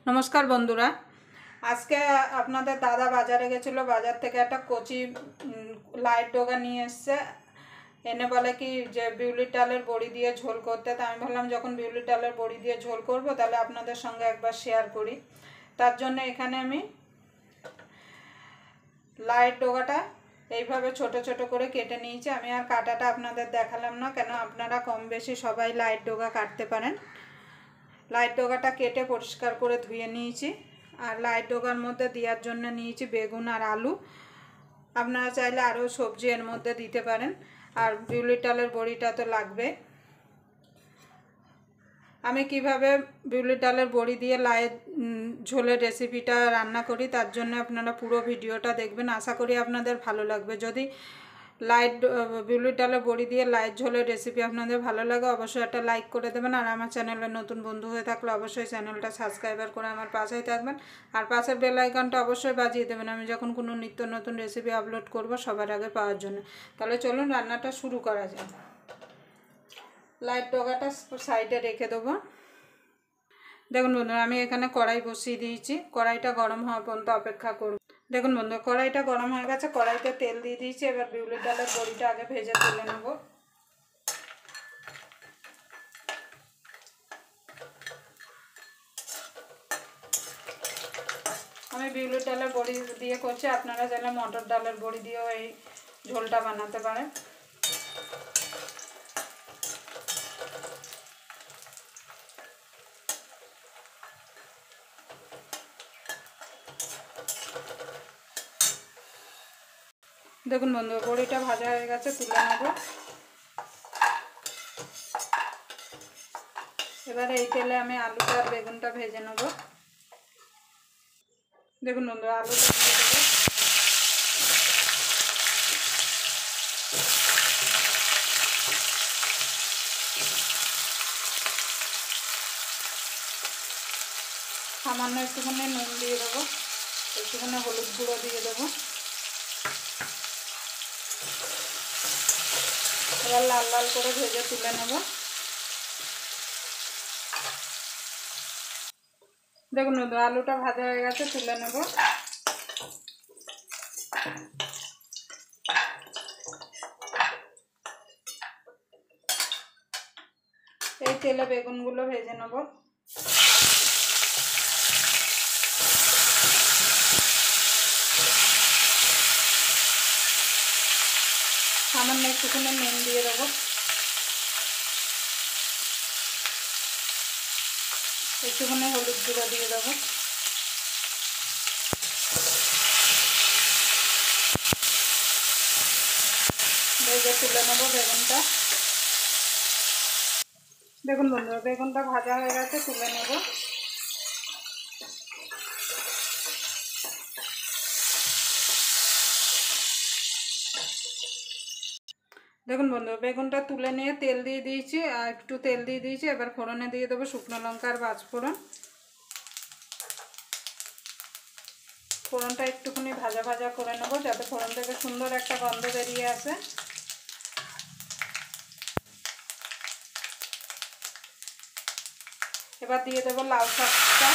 नमस्कार बंधुरा आज के आपनादेर दादा बाजारे गेछिलो बाजार थेके एकटा कचि लाइट डोगा निये एसेछे एने बोले कि जे बिउलिर डालेर बड़ी दिये झोल करते तो आमि भाबलाम जखन बिउलिर डालेर बड़ी दिये झोल करब ताहले आपनादेर संगे एकबार शेयार करी तार जन्य एखाने आमि लाइट डोगाटा এইভাবে ছোট ছোট করে কেটে নিয়েছি। আমি আর কাটাটা আপনাদের দেখালাম না, কেন আপনারা কম বেশি সবাই লাইট ডোগা কাটতে পারেন। লাইট ডোগাটা কেটে পরিষ্কার করে ধুয়ে নিয়েছি। আর লাইট ডোগার মধ্যে দেওয়ার জন্য নিয়েছি বেগুন আর আলু। আপনারা চাইলে আরও সবজি এর মধ্যে দিতে পারেন। আর বিউলির ডালের বড়িটা তো লাগবে। আমি কিভাবে বিউলির ডালের বড়ি দিয়ে লাইট ঝোলের রেসিপিটা রান্না করি তার জন্য আপনারা পুরো ভিডিওটা দেখবেন। আশা করি আপনাদের ভালো লাগবে। যদি লাইট বিউলির ডালের বড়ি দিয়ে লাইট ঝোলের রেসিপি আপনাদের ভালো লাগে অবশ্যই একটা লাইক করে দেবেন। আর আমার চ্যানেলে নতুন বন্ধু হয়ে থাকলে অবশ্যই চ্যানেলটা সাবস্ক্রাইবার করে আমার পাশেই থাকবেন। আর পাশের বেল আইকনটা অবশ্যই বাজিয়ে দেবেন আমি যখন কোনো নিত্য নতুন রেসিপি আপলোড করব সবার আগে পাওয়ার জন্য। তাহলে চলুন রান্নাটা শুরু করা যাক। লাইট ডোগাটা সাইডে রেখে দেবো। দেখুন বন্ধুরা আমি এখানে কড়াই বসিয়ে দিয়েছি। কড়াইটা গরম হওয়া পর্যন্ত অপেক্ষা করব। দেখুন বন্ধুরা কড়াইটা গরম হয়ে গেছে। কড়াইতে তেল দিয়ে দিয়েছি। এবার বিউলির ডালের বড়িটা আগে ভেজে তুলে নেব। আমি বিউলির ডালের বড়ি দিয়ে করছি, আপনারা চাইলে মটর ডালের বড়ি দিয়েও এই ঝোলটা বানাতে পারেন। দেখুন বন্ধু বড়িটা ভাজা হয়ে গেছে, তুলে নেব। এবারে এই তেলে আমি আলুটা আর বেগুনটা ভেজে নেব। দেখুন বন্ধু আলুটা দিয়ে দেবো। সামান্য একটুখানি নুন দিয়ে দেবো, একটুখানি হলুদ গুঁড়ো দিয়ে দেবো। এবার লাল লাল করে ভেজে তুলে নেব। দেখুন বন্ধু আলুটা ভাজা হয়ে গেছে, তুলে নেব। এই তেলে বেগুনগুলো ভেজে নেব। সামান্য একটুখানি নুন দিয়ে দেবো, একটুখানি হলুদ গুঁড়ো দিয়ে দেবো। ভেজে তুলে নেবো বেগুনটা। দেখুন বন্ধুরা বেগুনটা ভাজা হয়ে গেছে, তুলে নেব। দেখুন বন্ধু বেগুনটা তুলে নিয়ে তেল দিয়ে দিয়েছি, আর একটু তেল দিয়ে দিয়েছি। এবার ফোড়নে দিয়ে দেবো শুকনো লঙ্কা আর পাঁচফোড়ন। ফোড়নটা একটুখানি ভাজা ভাজা করে নেবো যাতে ফোড়ন থেকে সুন্দর একটা গন্ধ বেরিয়ে আসে। এবার দিয়ে দেবো লাউ শাকটা।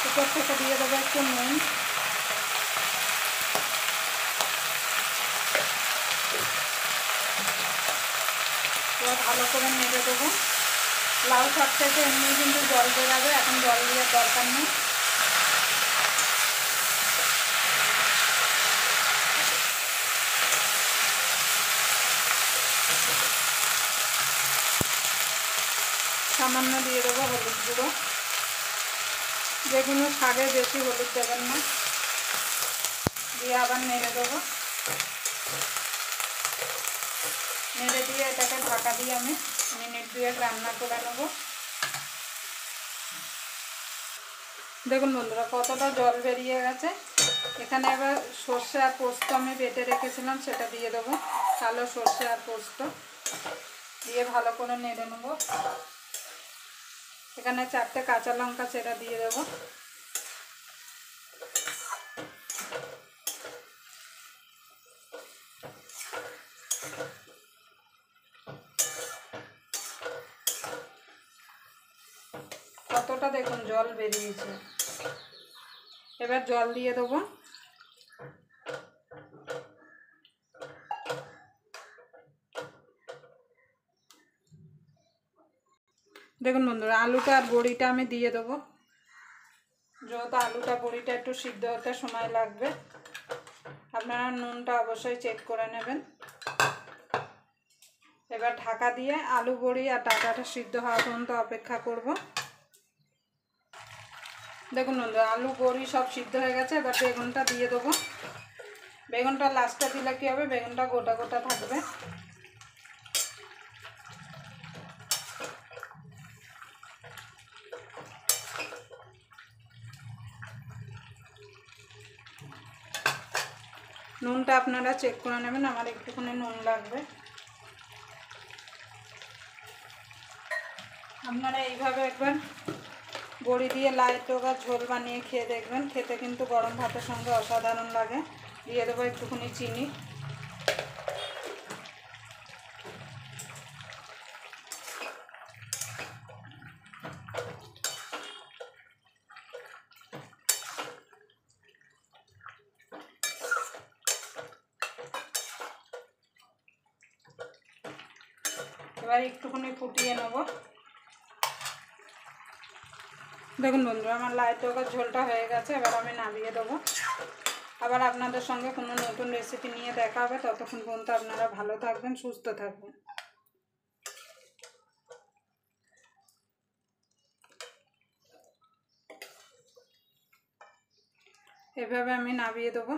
উপর থেকে দিয়ে দেবো একটু নুন। এবার ভালো করে নেড়ে দেবো। লাউ শাক থেকে এমনি কিন্তু জল বেরাবে, এখন জল দেওয়ার দরকার নেই। সামান্য দিয়ে দেবো হলুদ গুঁড়ো। যেগুলো শাকে বেশি হলুদ দেবেন না। দিয়ে আবার নেড়ে দেবো। নেড়ে দিয়ে এটাকে ঢাকা দিয়ে আমি মিনিট 2 রান্না করে নেব। দেখুন বন্ধুরা কতটা জল বেরিয়ে গেছে। এখানে এবার সর্ষে আর পোস্ত আমি বেটে রেখেছিলাম সেটা দিয়ে দেবো। কালো সর্ষে আর পোস্ত দিয়ে ভালো করে নেড়ে নেব। এখানে 4টে কাঁচা লঙ্কা চেরা দিয়ে দেবো। কতটা দেখুন জল বেরিয়েছে। এবার জল দিয়ে দেবো। দেখুন বন্ধুরা, আলুটা আর বড়িটা আমি দিয়ে দেবো। যেহেতু আলুটা বড়িটা একটু সিদ্ধ হতে সময় লাগবে, আপনারা নুনটা অবশ্যই চেক করে নেবেন। এবার ঢাকা দিয়ে আলু বড়ি আর ডাঁটাটা সিদ্ধ হওয়া পর্যন্ত অপেক্ষা করব। দেখুন বন্ধুরা, আলু বড়ি সব সিদ্ধ হয়ে গেছে। এবার বেগুনটা দিয়ে দেবো। বেগুনটা লাস্টে দিলে কী হবে, বেগুনটা গোটা গোটা থাকবে। নুনটা আপনারা চেক করে নেবেন, আমার একটুখানি নুন লাগবে। আপনারা এইভাবে একবার বড়ি দিয়ে লাই টোকা ঝোল বানিয়ে খেয়ে দেখবেন, খেতে কিন্তু গরম ভাতের সঙ্গে অসাধারণ লাগে। দিয়ে দেবো একটুখানি চিনি। এবার একটুখানি ফুটিয়ে নেব। দেখুন বন্ধুরা, আমার লাই টোকার ঝোলটা হয়ে গেছে। এবার আমি নামিয়ে দেবো। আবার আপনাদের সঙ্গে কোনো নতুন রেসিপি নিয়ে দেখা হবে। ততক্ষণ পর্যন্ত আপনারা ভালো থাকবেন, সুস্থ থাকবেন। এভাবে আমি নামিয়ে দেবো।